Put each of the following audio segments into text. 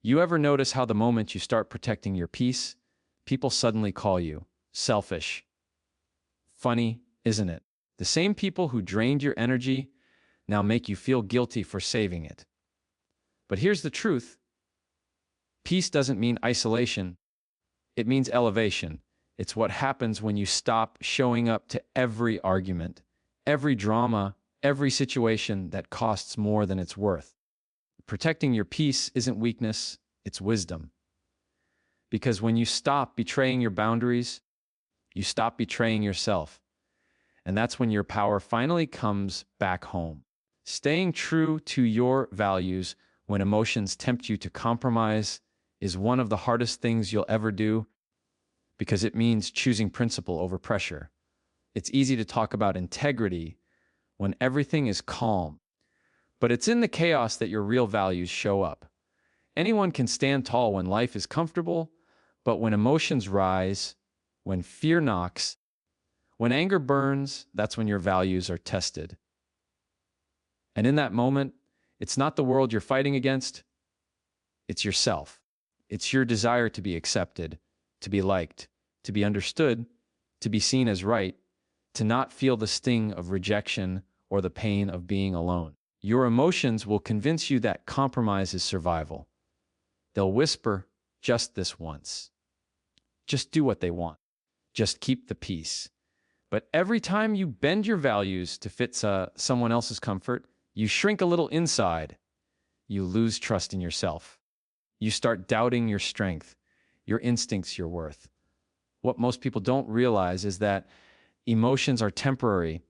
You ever notice how the moment you start protecting your peace, people suddenly call you selfish? Funny, isn't it? The same people who drained your energy now make you feel guilty for saving it. But here's the truth. Peace doesn't mean isolation. It means elevation. It's what happens when you stop showing up to every argument, every drama, every situation that costs more than it's worth. Protecting your peace isn't weakness, it's wisdom. Because when you stop betraying your boundaries, you stop betraying yourself. And that's when your power finally comes back home. Staying true to your values when emotions tempt you to compromise is one of the hardest things you'll ever do, because it means choosing principle over pressure. It's easy to talk about integrity when everything is calm, but it's in the chaos that your real values show up. Anyone can stand tall when life is comfortable, but when emotions rise, when fear knocks, when anger burns, that's when your values are tested. And in that moment, it's not the world you're fighting against, it's yourself. It's your desire to be accepted, to be liked, to be understood, to be seen as right, to not feel the sting of rejection or the pain of being alone. Your emotions will convince you that compromise is survival. They'll whisper, just this once. Just do what they want. Just keep the peace. But every time you bend your values to fit someone else's comfort, you shrink a little inside. You lose trust in yourself. You start doubting your strength, your instincts, your worth. What most people don't realize is that emotions are temporary,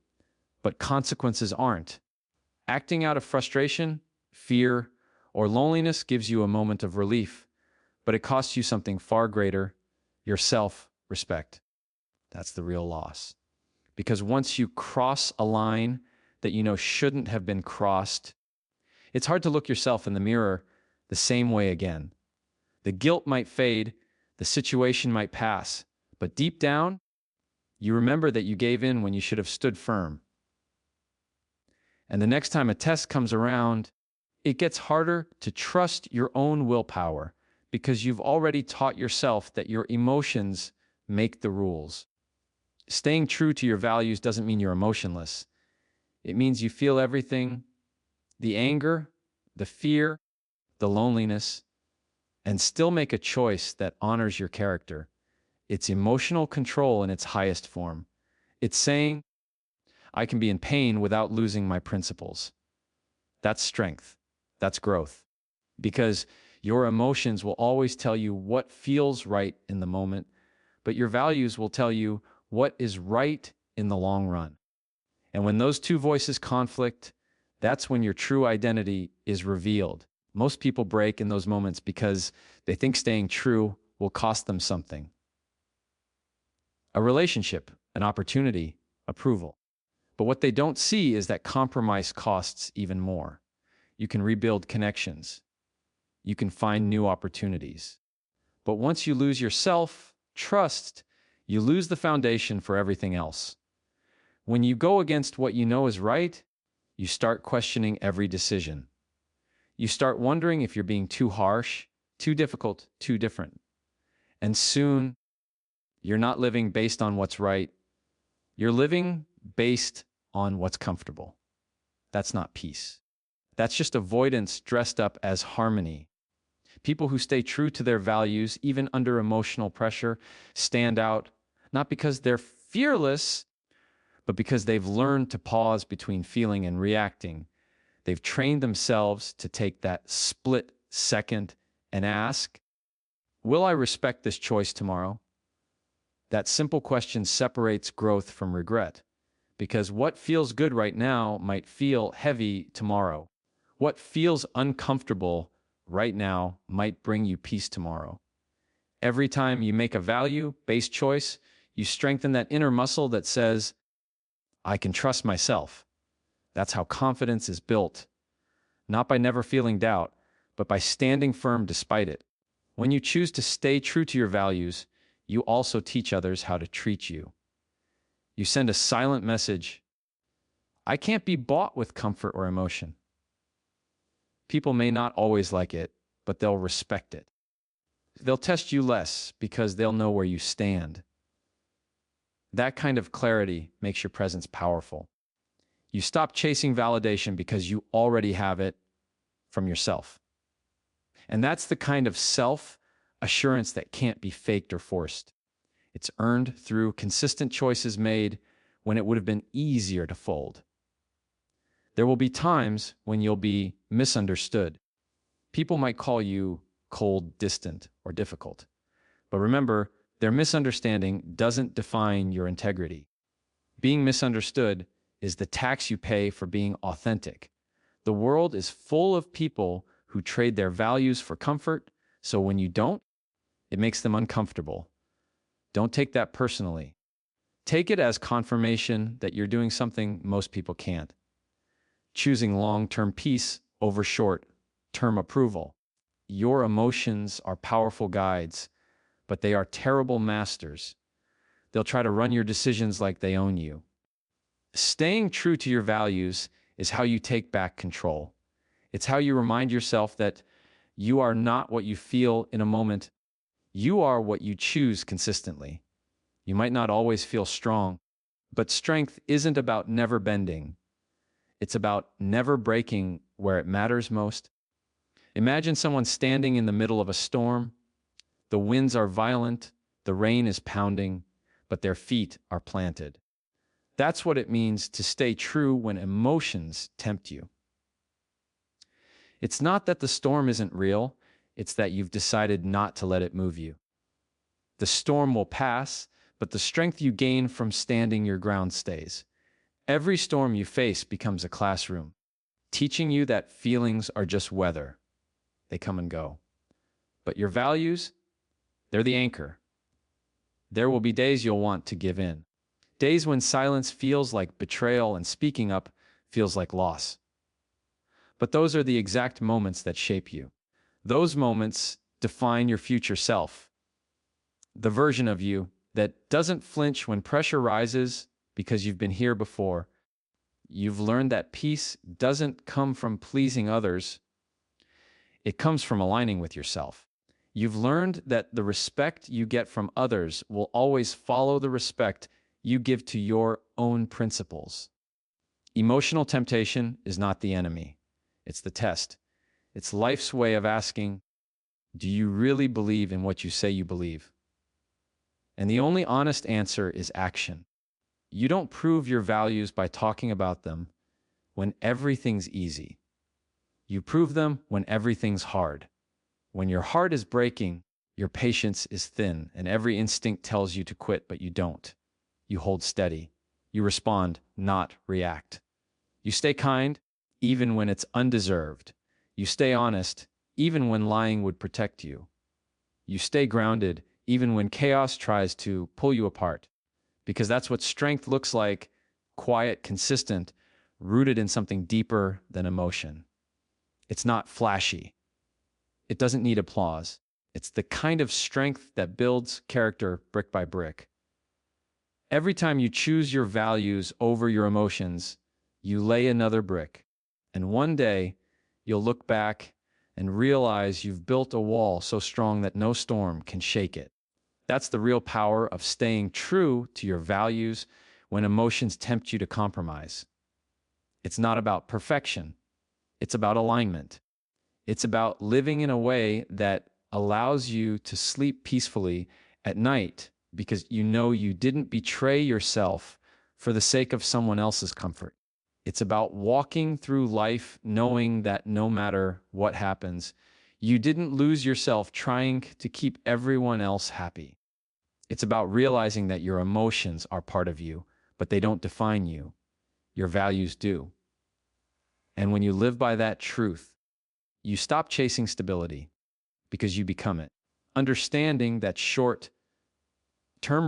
but consequences aren't. Acting out of frustration, fear, or loneliness gives you a moment of relief, but it costs you something far greater, your self-respect. That's the real loss. Because once you cross a line that you know shouldn't have been crossed, it's hard to look yourself in the mirror the same way again. The guilt might fade, the situation might pass, but deep down, you remember that you gave in when you should have stood firm. And the next time a test comes around, it gets harder to trust your own willpower because you've already taught yourself that your emotions make the rules. Staying true to your values doesn't mean you're emotionless. It means you feel everything, the anger, the fear, the loneliness, and still make a choice that honors your character. It's emotional control in its highest form. It's saying, I can be in pain without losing my principles. That's strength. That's growth. Because your emotions will always tell you what feels right in the moment, but your values will tell you what is right in the long run. And when those two voices conflict, that's when your true identity is revealed. Most people break in those moments because they think staying true will cost them something. A relationship, an opportunity, approval. But what they don't see is that compromise costs even more. You can rebuild connections. You can find new opportunities. But once you lose yourself, trust, you lose the foundation for everything else. When you go against what you know is right, you start questioning every decision. You start wondering if you're being too harsh, too difficult, too different. And soon, you're not living based on what's right. You're living based on what's comfortable. That's not peace. That's just avoidance dressed up as harmony. People who stay true to their values, even under emotional pressure, stand out, not because they're fearless, but because they've learned to pause between feeling and reacting. They've trained themselves to take that split second and ask, will I respect this choice tomorrow? That simple question separates growth from regret, because what feels good right now might feel heavy tomorrow. What feels uncomfortable right now might bring you peace tomorrow. Every time you make a value-based choice, you strengthen that inner muscle that says, I can trust myself. That's how confidence is built, not by never feeling doubt, but by standing firm despite it. When you choose to stay true to your values, you also teach others how to treat you. You send a silent message, I can't be bought with comfort or emotion. People may not always like it, but they'll respect it. They'll test you less because they'll know where you stand. That kind of clarity makes your presence powerful. You stop chasing validation because you already have it from yourself. And that's the kind of self-assurance that can't be faked or forced. It's earned through consistent choices made when it would have been easier to fold. There will be times when you'll be misunderstood. People might call you cold, distant, or difficult. But remember, their misunderstanding doesn't define your integrity. Being misunderstood is the tax you pay for being authentic. The world is full of people who trade their values for comfort, so when you don't, it makes them uncomfortable. Don't take that personally. Take it as confirmation that you're doing something most people can't. Choosing long-term peace over short-term approval. Your emotions are powerful guides, but they are terrible masters. They'll try to run your decisions like they own you. Staying true to your values is how you take back control. It's how you remind yourself that you are not what you feel in a moment. You are what you choose consistently. You might not always feel strong, but strength isn't about never bending. It's about never breaking where it matters most. Imagine someone standing in the middle of a storm. The winds are violent, the rain is pounding, but their feet are planted. That's what it means to stay true when emotions tempt you. It's not that the storm isn't real, it's that you've decided not to let it move you. The storm will pass, but the strength you gain from standing your ground stays. Every storm you face becomes a classroom, teaching you that feelings are just weather. They come and go. But your values, they're the anchor. There will be days you'll want to give in. Days when silence feels like betrayal and speaking up feels like loss. But those are the exact moments that shape you. Those moments define your future self. The version of you that doesn't flinch when pressure rises because you've been here before. You've learned that peace doesn't come from pleasing others. It comes from aligning with yourself. You've learned that the respect you get from others will always follow the respect you give to your own principles. Emotional temptation is not the enemy. It's the test. It's life's way of asking, do you really believe in what you say you believe? And the only honest answer is action. You don't prove your values by talking about them when everything's easy. You prove them when everything's hard. When your heart is breaking, your patience is thin, and every instinct tells you to quit, but you don't. You hold steady. You respond, not react. You stay kind, even when it's undeserved. You stay honest, even when lying would protect you. You stay grounded, even when chaos tries to pull you apart. Because that's what strength looks like: quiet, consistent, rooted in something deeper than emotion. It's not flashy. It doesn't need applause. It's the kind of strength that builds character brick by brick. Every time you choose your values over your emotions, you lay another brick. And one day, you'll look back and realize you've built a wall so strong that no storm can shake it. That's the real power of staying true to your values when emotions tempt you to compromise. It's not about perfection. It's about alignment. It's about living in a way that allows you to sleep peacefully at night because you know you didn't betray yourself for the sake of someone else's comfort. It's about walking through life knowing that no matter what happens, you didn't lose yourself trying to keep everyone else happy. It's about realizing that your emotions are part of you, but they don't define you. Your values do. And when you live by that truth, you stop chasing stability because you become it. Understanding that short-term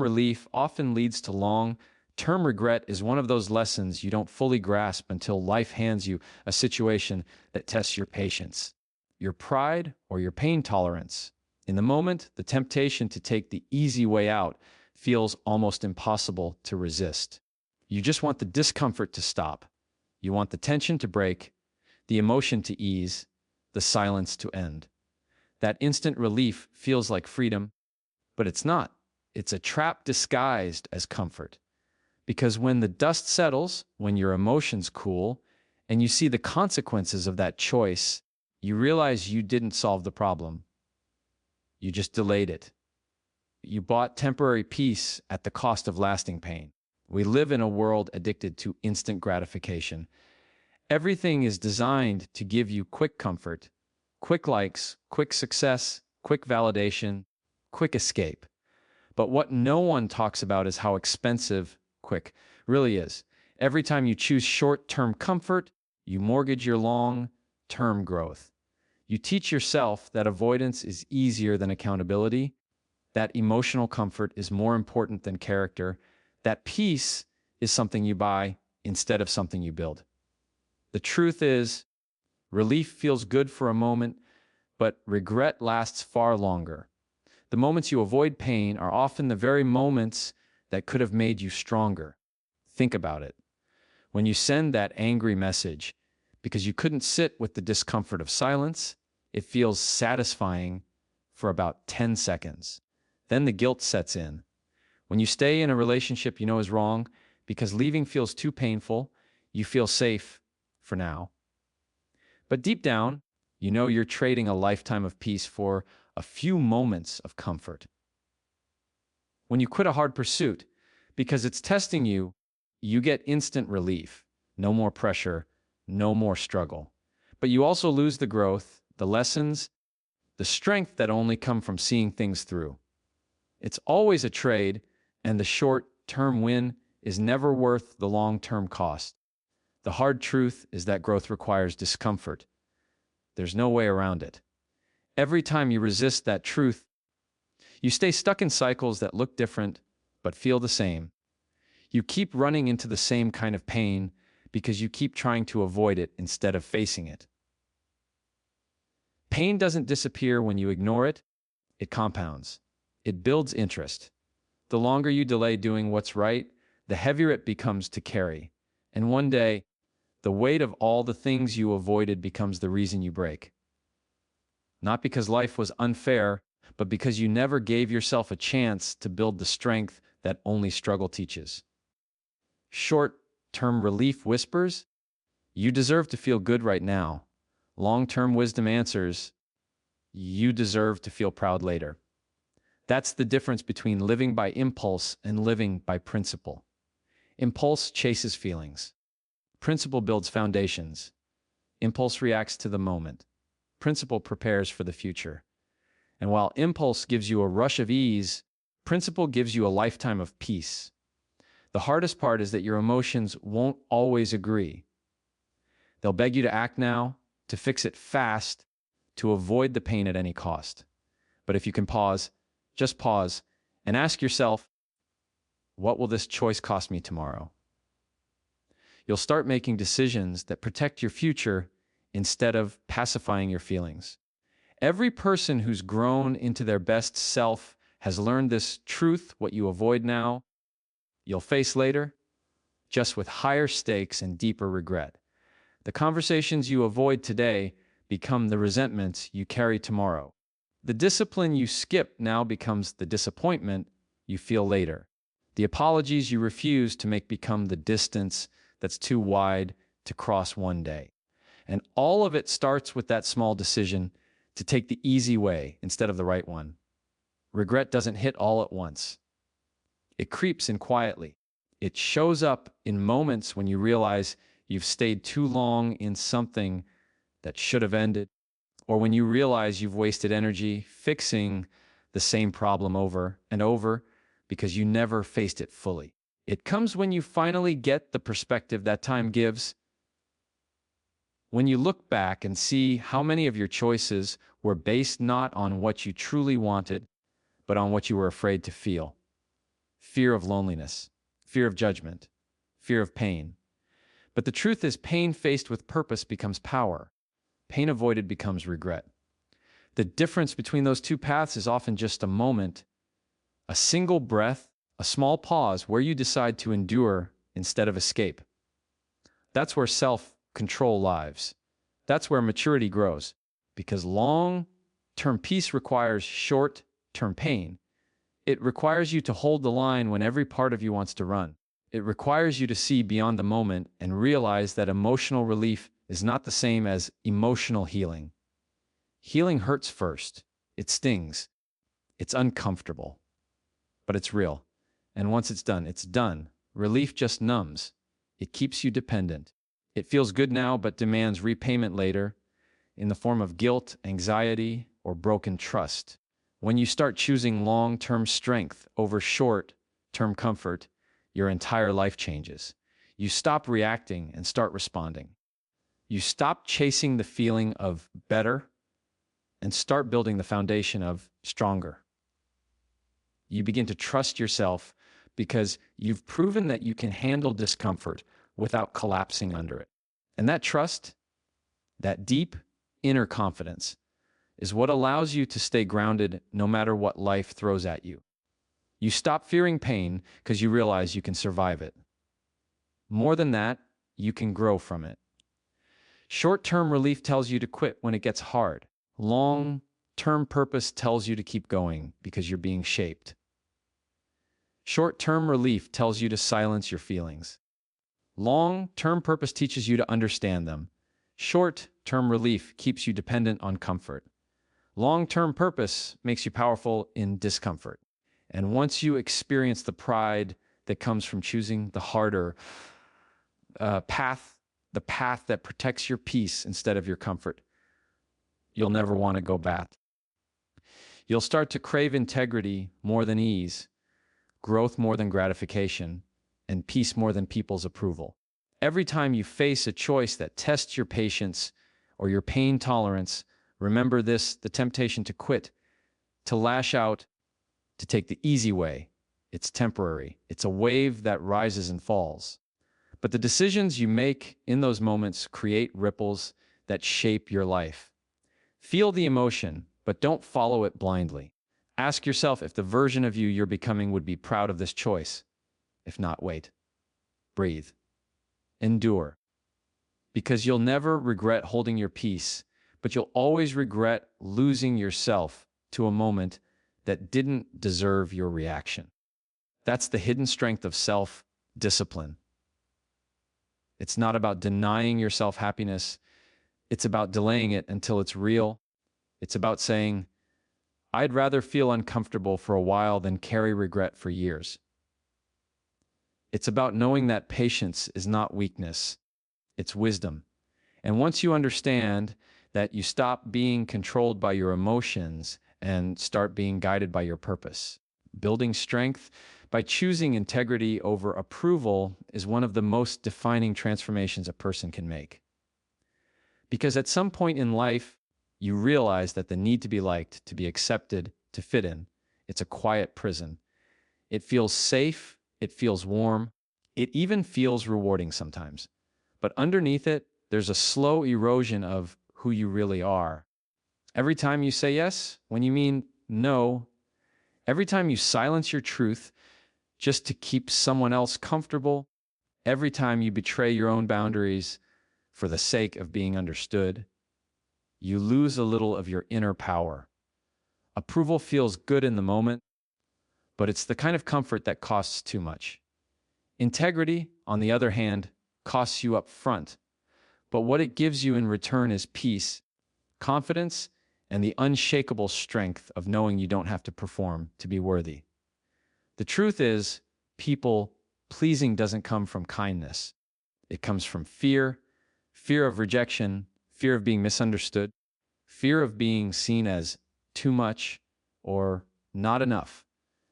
relief often leads to long-term regret is one of those lessons you don't fully grasp until life hands you a situation that tests your patience, your pride, or your pain tolerance. In the moment, the temptation to take the easy way out feels almost impossible to resist. You just want the discomfort to stop. You want the tension to break, the emotion to ease, the silence to end. That instant relief feels like freedom, but it's not. It's a trap disguised as comfort. Because when the dust settles, when your emotions cool, and you see the consequences of that choice, you realize you didn't solve the problem. You just delayed it. You bought temporary peace at the cost of lasting pain. We live in a world addicted to instant gratification. Everything is designed to give you quick comfort, quick likes, quick success, quick validation, quick escape. But what no one talks about is how expensive quick really is. Every time you choose short-term comfort, you mortgage your long-term growth. You teach yourself that avoidance is easier than accountability, that emotional comfort is more important than character, that peace is something you buy instead of something you build. The truth is, relief feels good for a moment, but regret lasts far longer. The moments you avoid pain are often the very moments that could have made you stronger. Think about it. When you send that angry message because you couldn't sit with the discomfort of silence, it feels satisfying for about 10 seconds. Then the guilt sets in. When you stay in a relationship you know is wrong because leaving feels too painful, you feel safe for now. But deep down, you know you're trading a lifetime of peace for a few moments of comfort. When you quit a hard pursuit because it's testing you, you get instant relief. No more pressure, no more struggle. But you also lose the growth, the lessons, the strength that only come from seeing things through. It's always a trade, and the short-term win is never worth the long-term cost. The hard truth is that growth requires discomfort. There's no way around it. Every time you resist that truth, you stay stuck in cycles that look different but feel the same. You keep running into the same kind of pain because you keep trying to avoid it instead of facing it. Pain doesn't disappear when you ignore it, it compounds. It builds interest. The longer you delay doing what's right, the heavier it becomes to carry. And one day, the weight of all the things you avoided becomes the reason you break. Not because life was unfair, but because you never gave yourself a chance to build the strength that only struggle teaches. Short-term relief whispers, you deserve to feel good right now. Long-term wisdom answers, you deserve to feel proud later. That's the difference between living by impulse and living by principle. Impulse chases feelings. Principle builds foundations. Impulse reacts to the moment. Principle prepares for the future. And while impulse gives you a rush of ease, principle gives you a lifetime of peace. The hardest part is that your emotions won't always agree. They'll beg you to act now, to fix it fast, to avoid the pain at any cost. But if you can pause, just pause, and ask yourself, what will this choice cost me tomorrow? You'll start making decisions that protect your future instead of pacifying your feelings. Every person who's grown into their best self has learned this truth: what you avoid now, you'll face later, just with higher stakes and deeper regret. The conversations you avoid today become the resentments you carry tomorrow. The discipline you skip now becomes the disappointment you feel later. The apologies you refuse to make become the distance that's too wide to cross one day. And all of it starts with that small decision to take the easy way instead of the right one. Regret doesn't hit all at once. It creeps in quietly. It shows up in moments when you realize you've stayed too long in something that should have ended, or when you realize you've wasted energy fixing the same problem over and over because you never faced it fully. It comes when you finally get the perspective that time gives. When you look back and see how many of your choices were based not on what you truly wanted, but on what you were afraid to feel. Fear of loneliness, fear of judgment, fear of pain. But the truth is, pain faced with purpose becomes power. Pain avoided becomes regret. The difference between those two paths is often just a moment, a single breath, a small pause where you decide to endure instead of escape. That's where self-control lives. That's where maturity grows. Because long Short-term peace requires short-term pain. It requires you to hold the line when every part of you wants to run. It requires you to see beyond the moment and realize that emotional relief is not the same as emotional healing. Healing hurts first. It stings. It's uncomfortable. But it's real. And once it's done, it's done. Relief just numbs. It keeps you dependent. It feels good now, but demands repayment later in the form of guilt, anxiety, or broken trust. When you start choosing long-term strength over short-term comfort, your entire life changes. You stop reacting and start responding. You stop chasing the feeling of better and start building the foundation of stronger. You begin to trust yourself because you've proven that you can handle discomfort without collapsing under it. And that trust, that deep inner confidence, is what allows you to stay grounded no matter what life throws at you. You stop fearing pain because you realize you can survive it. More than that, you can grow from it. Short-term relief tells you to quit when it gets hard. Long-term purpose tells you to keep going because you're being shaped. Short-term relief tells you to silence your feelings. Long-term purpose teaches you to understand them. Short-term relief keeps you dependent on comfort. Long-term purpose makes you powerful in discomfort. And once you experience the pride that comes from choosing the harder path, the path that protects your peace instead of your comfort, you'll never want to go back. You'll start to crave integrity more than ease, growth more than gratification, and peace more than people's approval. Every time you face a choice that tests your patience or your pain tolerance, remember this: the temptation to quit, to lash out, to take the easy way. It's temporary. It's a wave that rises and falls. But the decisions you make in those moments create ripples that shape your life. Feel the emotion, but don't follow it blindly. Ask yourself if the version of you you're becoming would be proud of this choice. If not, wait. Breathe. Endure. Because you'll never regret holding your peace, but you'll always regret losing yourself to a moment that didn't deserve your reaction. That's the hidden strength of self-discipline. It's not about denying yourself happiness. It's about delaying it until it's real. It's about saying, I'd rather feel uncomfortable for a while than carry regret for years. It's about knowing that patience is not weakness, it's wisdom. And once you understand that, you stop being controlled by your emotions and start being guided by your purpose. Building strength by choosing integrity over approval is one of the most defining transformations a person can make. Because at some point in life, you realize that the need to be liked, to be accepted, to fit in, it's a quiet prison. It feels safe, it feels warm, it even feels rewarding sometimes. But underneath it, there's a slow erosion of who you really are. Every time you say yes when you mean no, every time you silence your truth just to keep someone else comfortable, every time you betray your own boundaries for the sake of being understood, you lose a little of your inner power. Approval feels good in the moment, but it's the kind of comfort that costs too much. Integrity, on the other hand, costs you up front, but what it gives you in return is peace, confidence, and the unshakable strength of knowing you don't have to perform to be worthy. The truth is, people pleasing doesn't come from kindness. It comes from fear, fear of rejection, fear of being misunderstood, fear of being seen as too much or not enough.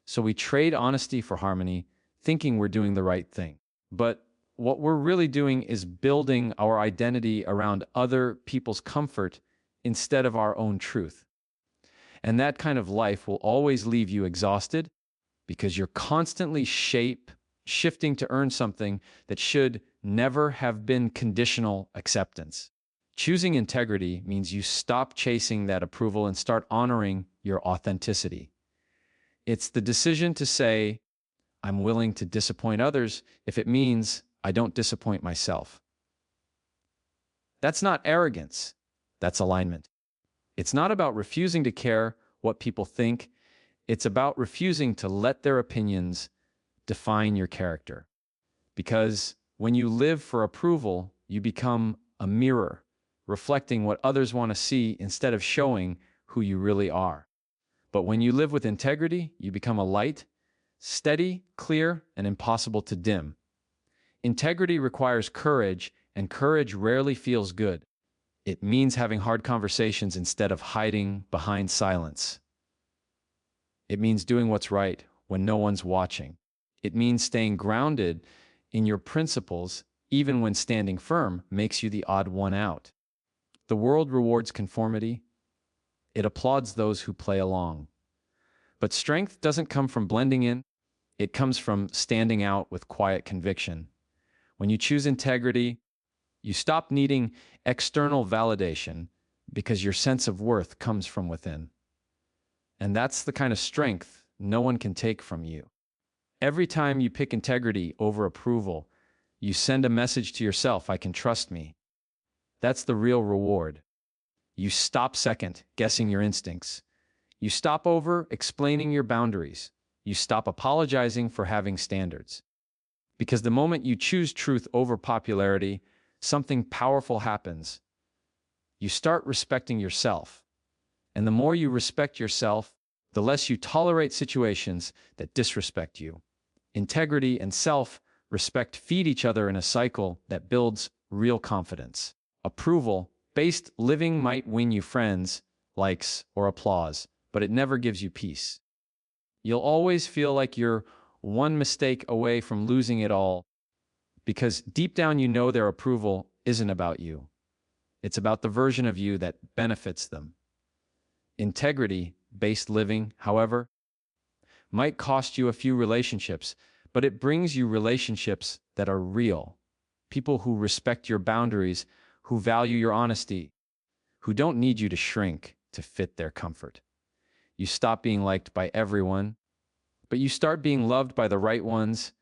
So we trade honesty for harmony, thinking we're doing the right thing. But what we're really doing is building our identity around other people's comfort instead of our own truth. And that kind of life will always leave you exhausted because you're constantly shifting to earn something that should never have been conditional acceptance. Choosing integrity means you stop chasing that approval and start honoring your authenticity. It's the decision to say, I'm willing to disappoint others if it means I don't disappoint myself. That's not arrogance, that's alignment. It's not about refusing to care what people think. It's about refusing to let their opinions define your character. Because when you live for approval, you become a mirror, reflecting what others want to see instead of showing who you really are. But when you live with integrity, you become a light, steady, clear, and impossible to dim. Integrity requires courage, and courage rarely feels good. It means having hard conversations instead of hiding behind silence. It means doing what's right when no one's watching. It means staying grounded in your principles, even when standing firm makes you the odd one out. The world rewards conformity. It applauds those who play along. But strength doesn't come from blending in. It comes from standing out with quiet conviction. When you choose integrity, you stop needing external validation because your sense of worth comes from within. And that's the kind of strength no one can take from you. Every time you pick integrity over approval, you send a message to yourself, I can trust me. That's the real reward. You stop second guessing your instincts. You stop over explaining your boundaries. You stop apologizing for having standards. Because the moment you choose truth over popularity, something powerful happens. You start respecting yourself. And the more you respect yourself, the less you tolerate situations that disrespect you. Integrity and self-respect feed each other in a cycle that builds real confidence. Approval-based living might win you friends, likes, or applause, but it never gives you peace. You'll always feel like you're one mistake away from losing it all, because deep down you know their approval isn't about you. It's about the version of you that benefits them. Integrity-based living, however, might cost you a few relationships, but it brings you relationships that are real. People who respect your boundaries, who value your honesty, who don't need you to shrink to fit their comfort. You stop being liked by everyone, but you start being loved by the right ones,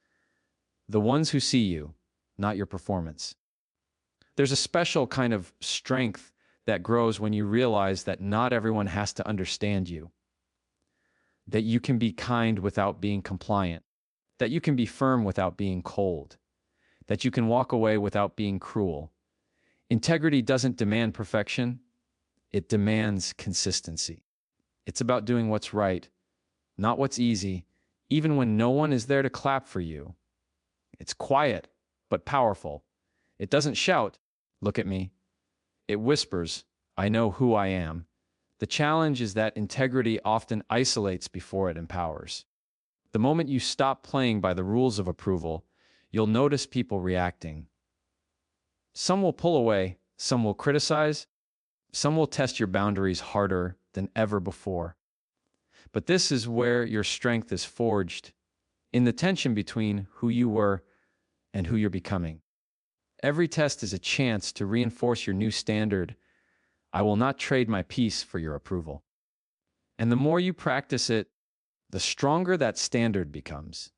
the ones who see you, not your performance. There's a special kind of strength that grows when you realize that not everyone has to understand you, that you can be kind without being compliant, that you can be firm without being cold, that you can walk away without being cruel. Integrity doesn't demand perfection, it demands consistency. It's about doing what's right, not what's easy, even when no one is there to clap for you. It's quiet, but powerful. It doesn't shout, look at me. It whispers, I know who I am. The challenge is that integrity often isolates before it empowers. The moment you stop playing by the rules of approval, you'll notice people reacting. Some will pull away, some will criticize, some will test your boundaries harder than ever before. But this is where your strength is forged, in the tension between who you were and who you're becoming. Every test is a chance to reinforce your new standard. I will not trade my peace for your approval. And the more you practice it, the stronger that standard becomes.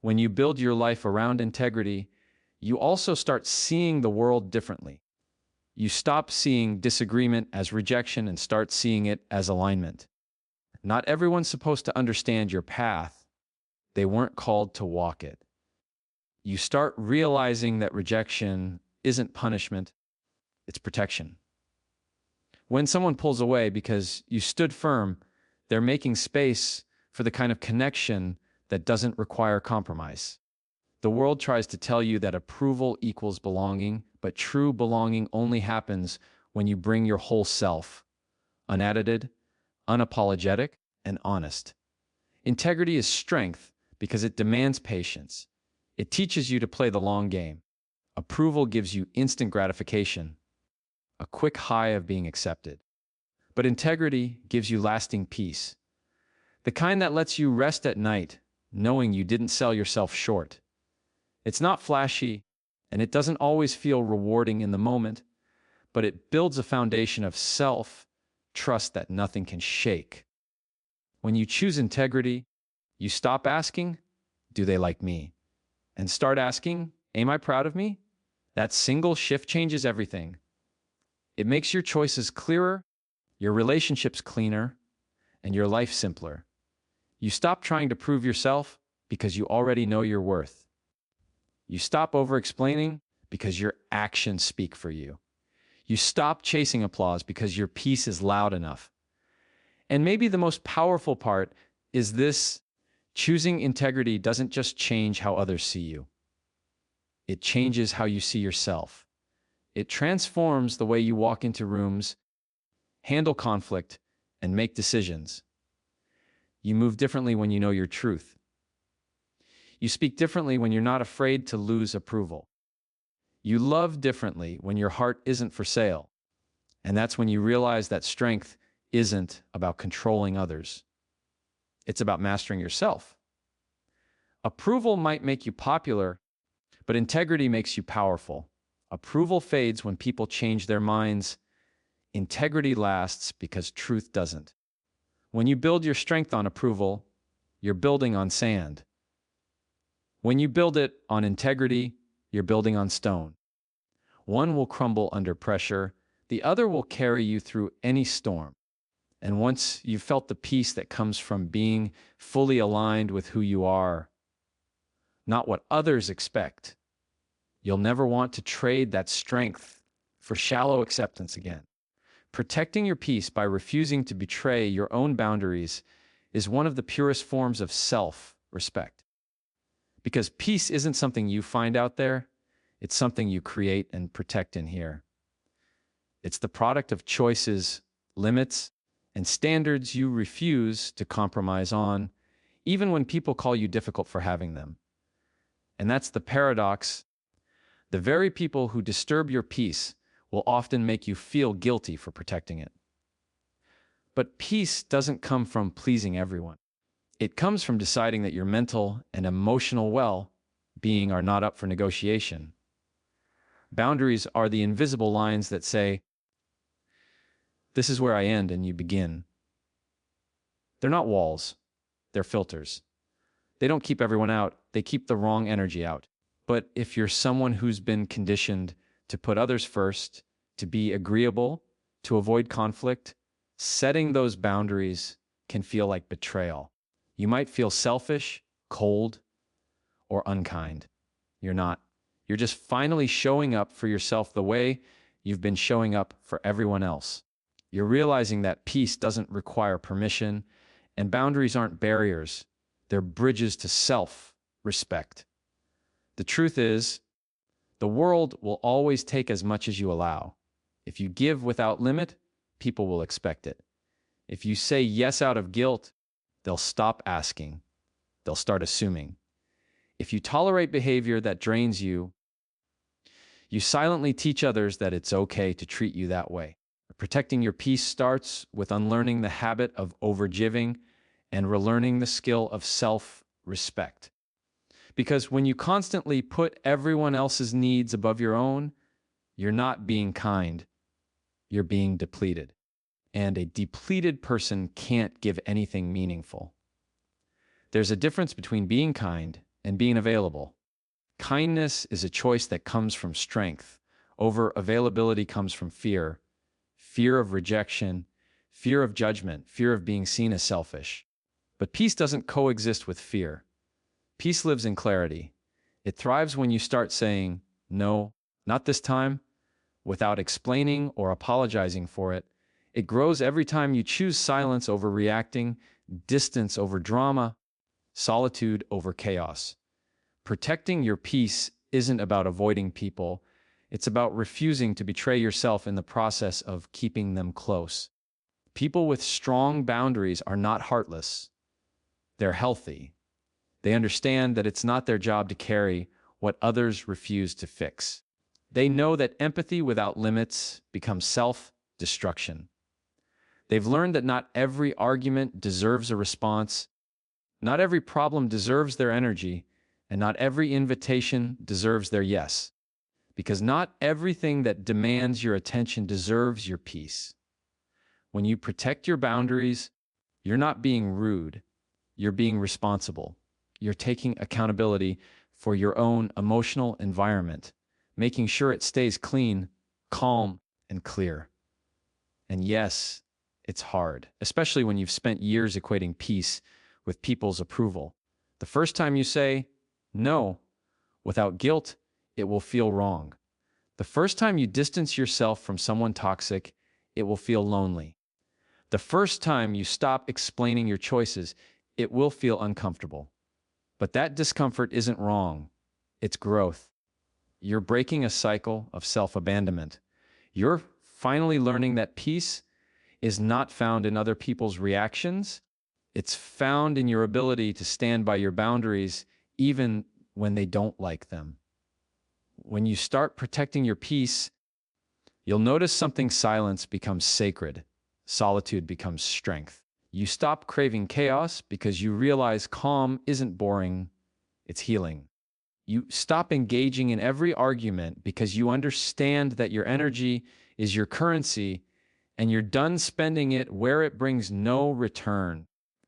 When you build your life around integrity, you also start seeing the world differently. You stop seeing disagreement as rejection and start seeing it as alignment. Not everyone's supposed to understand your path. They weren't called to walk it. You start realizing that rejection isn't punishment, it's protection. When someone pulls away because you stood firm, they're making space for the kind of connection that doesn't require compromise. The world tries to tell you that approval equals belonging, but true belonging only happens when you bring your whole self, unedited, unapologetic, and honest. Integrity is strength because it demands patience. It teaches you to play the long game. Approval gives you instant gratification, a quick high of being accepted. But integrity gives you lasting peace, the kind that lets you rest at night, knowing you didn't sell yourself short. It's not flashy, and it doesn't always feel rewarding in the moment, but it builds a foundation of self-trust that nothing can shake. When you choose integrity, you stop asking, do they like me? And start asking, am I proud of me? That single shift changes everything. It makes your choices clearer, your relationships cleaner, and your life simpler. You stop trying to prove yourself because you already know your worth. You stop over-explaining because your actions speak for you. You stop chasing applause because your peace is loud enough. And maybe the most powerful part is this: choosing integrity doesn't just change how others see you. It changes how you see yourself. It transforms the way you walk into rooms, handle conflict, and make decisions. You move differently when you know your truth. You speak differently when you're not afraid to lose approval. You love differently when your heart isn't for sale. And that's when you realize that strength isn't about controlling others. It's about mastering yourself. Approval might make you popular, but integrity makes you powerful. Approval fades when people change their minds. Integrity lasts because truth doesn't. When you build your strength on approval, you're building on sand. When you build it on integrity, you're building on stone. One will crumble under pressure, the other will carry you through any storm. And once you've felt the peace that comes from being fully aligned with who you are, not what others expect, you'll never want to trade that strength for shallow acceptance again. Protecting your peace by refusing to betray your own boundaries is one of the purest forms of self-respect. Because peace isn't something you find out there, it's something you create and protect in here. It's the product of choices, limits, and standards you refuse to compromise on, even when people call you difficult for having them. And that's the paradox. The very people who disturb your peace will often make you feel guilty for protecting it. But peace doesn't come from pleasing everyone. It comes from deciding that your mental and emotional well-being are not up for negotiation. Boundaries are the invisible lines that say, "This is where I end and you begin." They're not walls, they're filters. They don't keep everyone out, they keep the wrong energy out. But if you're someone who's been conditioned to put others first, to be agreeable, to avoid conflict, setting those boundaries can feel like betrayal. You might feel selfish, cold, or unkind. You're not. You're just finally showing up for yourself the way you've been showing up for everyone else. You're realizing that peace doesn't require permission, and boundaries aren't barriers. They're bridges to self-respect. The truth is, the world will always take as much as you allow. If you give without limit, people will expect it. If you say yes out of guilt, they'll stop asking. They'll start assuming. If you tolerate behavior that drains you, you silently teach others that it's okay to treat you that way. Protecting your peace starts with unlearning the habit of overgiving and relearning the skill of self-respect. Because when you constantly put everyone else's needs above your own, you're not being kind, you're being depleted. And a depleted person can't give anything meaningful. There's a difference between being kind and being available. Kindness is a choice that comes from strength. Availability comes from fear. Fear of rejection, fear of judgment, fear of being seen as selfish. But peace doesn't coexist with fear. Peace lives in clarity. It thrives when you start saying, "No, not this time," without explaining or apologizing for it. It grows every time you choose silence over reacting, distance over drama, solitude over chaos. Protecting your peace isn't about avoiding people. It's about refusing to betray yourself in the process of keeping them close. People with strong boundaries are not heartless. They're healthy. They understand that it's not their job to carry what others refuse to fix. They know that empathy without limits becomes self-destruction. They've learned that not every argument deserves a response, not every problem deserves their energy, and not every invitation deserves their yes. Because not everything that demands your attention deserves your peace. When you protect your boundaries, you're not being rude, you're being responsible. You're taking accountability for your own emotional environment, making sure it stays clean, calm, and clear. And yes, It's hard, especially when you've spent years equating peace with people's approval. The first time you say no without guilt, it will feel wrong. The first time you distance yourself from someone toxic, it will feel lonely. The first time you stop explaining your choices, it will feel uncomfortable. But that discomfort isn't wrong. It's growth. You're breaking a cycle of self-abandonment. You're finally learning that peace is not found in other people's reactions. It's found in your ability to stand by your boundaries even when they don't like them. When you start protecting your peace, you'll notice something: silence becomes sacred. Solitude becomes strength. You stop craving chaos because you realize calm isn't boring, it's healing. You stop engaging in every argument because you understand that your energy is your currency and you're done spending it where it brings no return.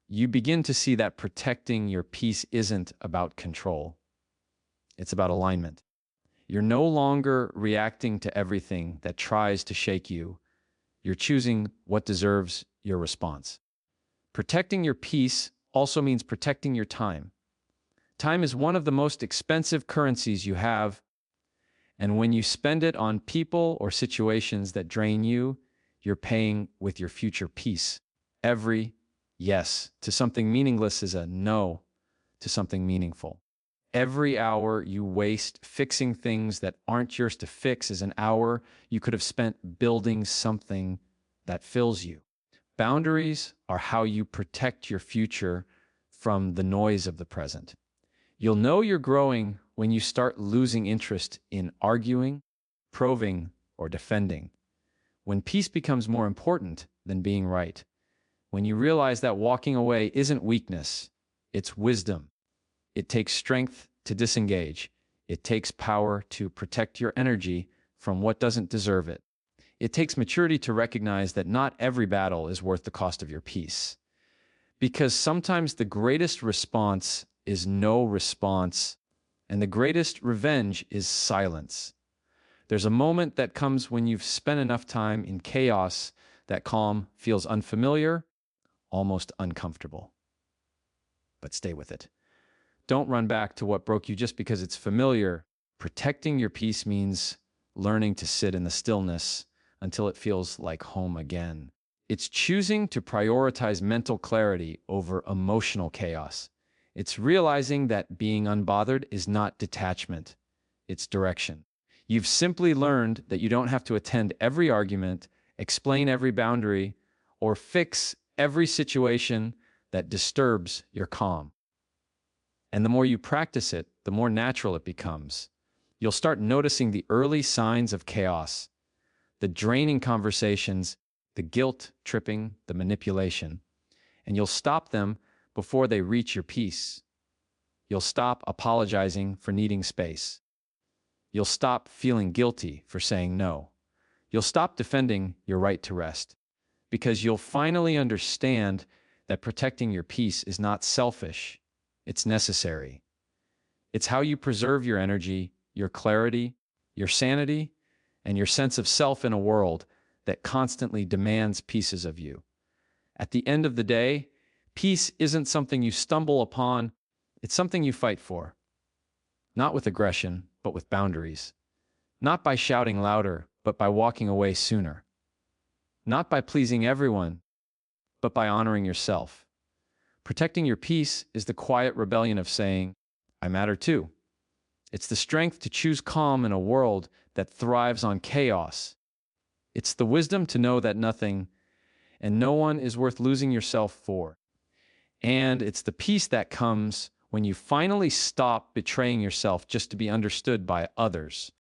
You begin to see that protecting your peace isn't about control. It's about alignment. You're no longer reacting to everything that tries to shake you. You're choosing what deserves your response. Protecting your peace also means protecting your time. Time is one of the most expensive currencies you have, and when you spend it on people or situations that drain you, you're paying with your future peace. Every yes to something meaningless is a no to something meaningful. Every hour you waste fixing things that aren't yours to fix is an hour you could have spent building something that fills you. Boundaries are how you protect your future from the noise of the present. You'll know you're growing when you start losing interest in arguing, proving, or defending. When peace becomes more important than being right. When you realize that walking away isn't weakness, it's wisdom. It takes strength to disengage. It takes power to protect your energy from what doesn't deserve it. It takes maturity to recognize that not every battle is worth the cost of your peace. Because sometimes the greatest response is no response, and the greatest revenge is silence. There's a moment that comes when you've spent enough time in chaos that calm feels unfamiliar, almost uncomfortable. But stay with it. Don't run back to what broke you just because it's familiar. Protecting your peace means learning to sit in the stillness until it feels like home again. It's choosing to prioritize mental clarity over emotional chaos. It's realizing that being unbothered is not detachment, it's direction. You've simply learned that you don't have to attend every argument, explain every boundary, or fix every situation that disturbs your calm. And the more you practice it, the more natural it becomes. You'll start noticing the early signs of chaos, the draining conversations, the guilt tripping, the manipulation, and you'll stop them before they reach your peace. You'll stop apologizing for needing space. You'll stop feeling guilty for saying no. You'll stop defending your right to rest, because you'll finally understand that protecting your peace is not selfish, it's necessary. It's how you preserve your energy, your clarity, your sanity, and your sense of self in a world that constantly demands pieces of you. At the end of the day, peace isn't something you stumble upon, it's something you fight for. Not with aggression, but with boundaries. Not by shouting louder, but by walking away sooner. Not by pleasing everyone, but by honoring yourself. Protecting your peace is the quiet rebellion of saying, I matter too. It's the strength to choose calm in a world that thrives on chaos. It's the wisdom to know that nothing and no one is worth losing yourself for. And it's the peace that comes when you finally stop betraying yourself just to be understood by others.